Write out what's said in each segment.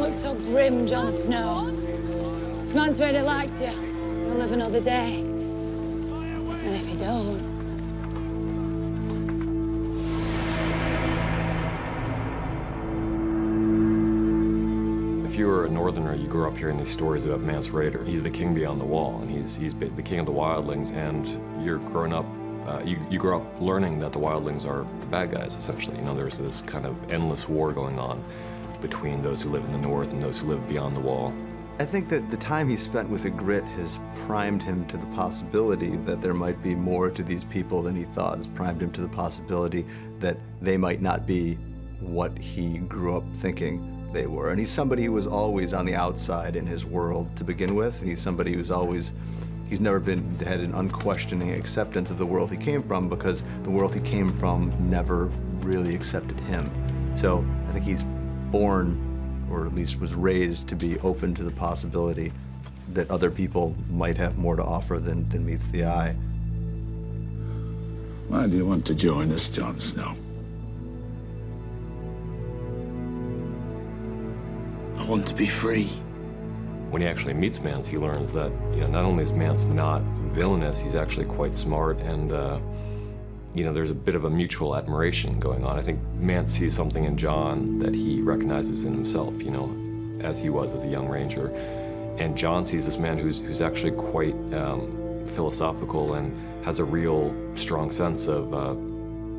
Don't look so grim, Jon Snow. If Mance Rayder likes you, you'll live another day. And if you don't... If you were a Northerner, you grew up hearing these stories about Mance Rayder. He's the king beyond the wall, and he's the king of the wildlings, and you're growing up, you grow up learning that the wildlings are the bad guys, essentially. You know, there's this kind of endless war going on between those who live in the north and those who live beyond the wall. I think that the time he spent with Ygritte has primed him to the possibility that there might be more to these people than he thought. Has primed him to the possibility that they might not be what he grew up thinking they were. And he's somebody who was always on the outside in his world to begin with. He's somebody who's always, he's never had an unquestioning acceptance of the world he came from, because the world he came from never really accepted him. So I think he's born, or at least was raised, to be open to the possibility that other people might have more to offer than meets the eye. Why do you want to join us, Jon Snow? I want to be free. When he actually meets Mance, he learns that, you know, not only is Mance not villainous, he's actually quite smart, and you know, there's a bit of a mutual admiration going on. I think Mance sees something in Jon that he recognizes in himself, you know, as he was as a young ranger. And Jon sees this man who's actually quite philosophical and has a real strong sense of,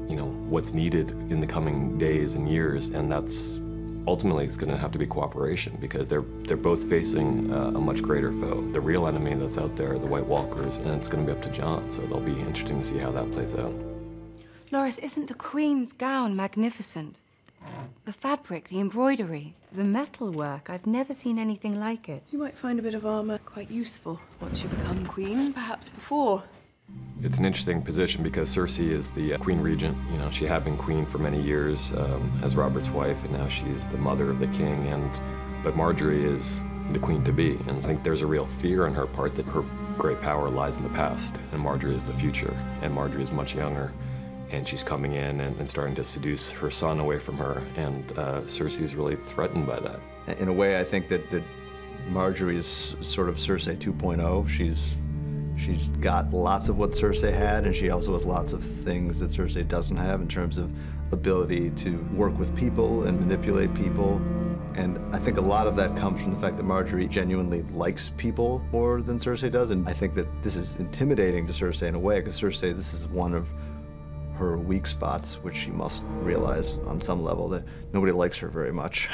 you know, what's needed in the coming days and years, and that's ultimately it's going to have to be cooperation, because they're both facing a much greater foe. The real enemy that's out there are the White Walkers, and it's going to be up to Jon, so it'll be interesting to see how that plays out. Loras, isn't the Queen's gown magnificent? The fabric, the embroidery, the metalwork, I've never seen anything like it. You might find a bit of armor quite useful once you become queen, perhaps before. It's an interesting position because Cersei is the Queen Regent. You know, she had been queen for many years as Robert's wife, and now she's the mother of the king. But Margaery is the queen-to-be, and I think there's a real fear on her part that her great power lies in the past, and Margaery is the future. And Margaery is much younger, and she's coming in and starting to seduce her son away from her, and Cersei is really threatened by that. In a way, I think that Margaery is sort of Cersei 2.0. She's got lots of what Cersei had, and she also has lots of things that Cersei doesn't have in terms of ability to work with people and manipulate people. And I think a lot of that comes from the fact that Margaery genuinely likes people more than Cersei does. And I think that this is intimidating to Cersei in a way, because Cersei, this is one of her weak spots, which she must realize on some level, that nobody likes her very much.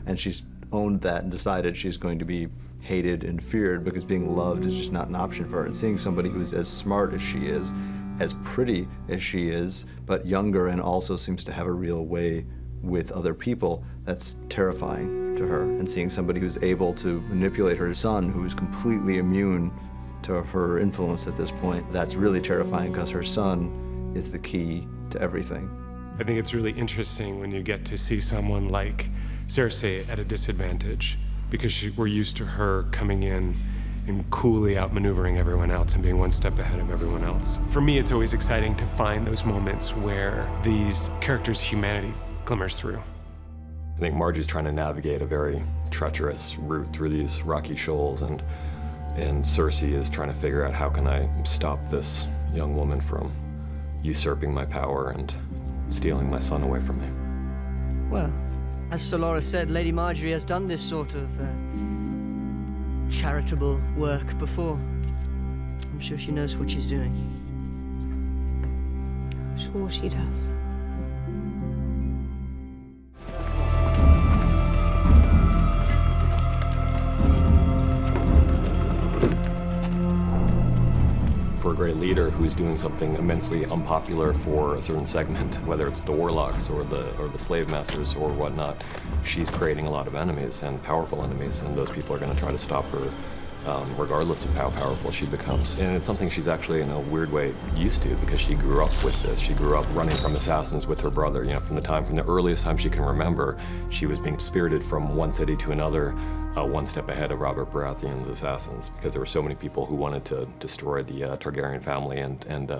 And she's owned that and decided she's going to be hated and feared, because being loved is just not an option for her. And seeing somebody who's as smart as she is, as pretty as she is, but younger and also seems to have a real way with other people, that's terrifying to her. And seeing somebody who's able to manipulate her son, who's completely immune to her influence at this point, that's really terrifying, because her son is the key to everything. I think it's really interesting when you get to see someone like Cersei at a disadvantage, because we're used to her coming in and coolly outmaneuvering everyone else and being one step ahead of everyone else. For me, it's always exciting to find those moments where these characters' humanity glimmers through. I think Margaery's trying to navigate a very treacherous route through these rocky shoals, and Cersei is trying to figure out, how can I stop this young woman from usurping my power and stealing my son away from me? Well, as Sir Loras said, Lady Margaery has done this sort of charitable work before. I'm sure she knows what she's doing. Sure she does. For a great leader who's doing something immensely unpopular for a certain segment, whether it's the warlocks or the slave masters or whatnot, she's creating a lot of enemies, and powerful enemies, and those people are going to try to stop her regardless of how powerful she becomes. And it's something she's actually, in a weird way, used to, because she grew up with this. She grew up running from assassins with her brother. You know, from the earliest time she can remember, she was being spirited from one city to another, one step ahead of Robert Baratheon's assassins, because there were so many people who wanted to destroy the Targaryen family and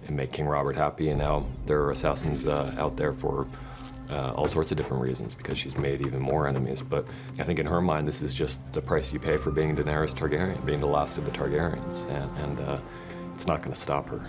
make King Robert happy. And now there are assassins out there for all sorts of different reasons, because she's made even more enemies. But I think in her mind, this is just the price you pay for being Daenerys Targaryen, being the last of the Targaryens, and it's not going to stop her.